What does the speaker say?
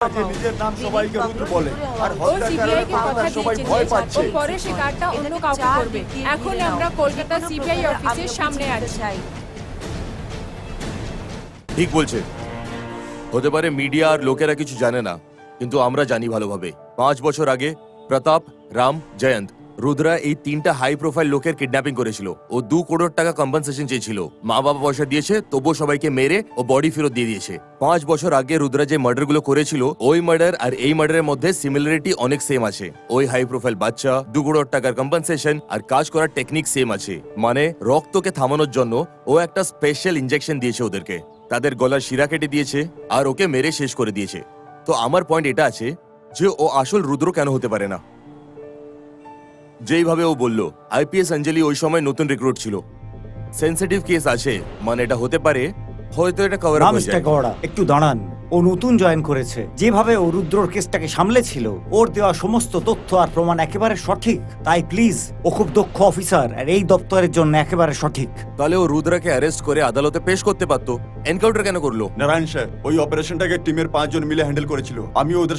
যে নিজের নাম সবাইকে রুদ্র বলে আর ও সিবিআই কে কথা সবাই দিয়েছে ভয় যে পাচ্ছে। ও পরে সে কার্ডটা অন্য কাউকে করবে। এখন আমরা কলকাতা সিবিআই অফিসের সামনে আছি। ঠিক বলছে। হতে পারে মিডিয়া আর লোকেরা কিছু জানে না, কিন্তু আমরা জানি ভালোভাবে। 5 বছর আগে প্রতাপ, রাম, জয়ন্ত, রুদ্রা এই 3টা হাই প্রোফাইল লোকের কিডন্যাপিং করেছিল। ও 2 কোটি টাকা কম্পেনসেশন চেয়েছিল। মা বাবা পয়সা দিয়েছে, তবুও সবাইকে মেরে ও বডি ফেরত দিয়ে দিয়েছে। 5 বছর আগে রুদ্রা যে মার্ডারগুলো করেছিল, ওই মার্ডার আর এই মার্ডারের মধ্যে সিমিলারিটি অনেক সেম আছে। ওই হাই প্রোফাইল বাচ্চা, 2 কোটি টাকার কম্পেনসেশন আর কাজ করার টেকনিক সেম আছে। মানে রক্তকে থামানোর জন্য ও একটা স্পেশাল ইনজেকশন দিয়েছে ওদেরকে, তাদের গলার শিরা কেটে দিয়েছে আর ওকে মেরে শেষ করে দিয়েছে। তো আমার পয়েন্ট এটা আছে যে ও আসল রুদ্র কেন হতে পারে না। যেইভাবে ও বলল, আইপিএস অঞ্জলি ওই সময় নতুন রিক্রুট ছিল, সেনসিটিভ কেস আছে, মানে এটা হতে পারে হয়তো এটা কভার না হয়ে মিস্টার যায়। গৌড়া, একটু দাঁড়ান। ও নতুন জয়েন করেছে। যেভাবে ও রুদ্রর কেসটাকে সামলেছিল, ওর দেওয়া সমস্ত তথ্য আর প্রমাণ একেবারে সঠিক। তাই প্লিজ, ও খুব দক্ষ অফিসার আর এই দপ্তরের জন্য একেবারে সঠিক। তাহলে ও রুদ্রাকে অ্যারেস্ট করে আদালতে পেশ করতে পারতো। এনকাউন্টার কেন করলো? নারায়ণ স্যার ওই অপারেশনটাকে টিমের 5 জন মিলে হ্যান্ডেল করেছিল। আমি ওদের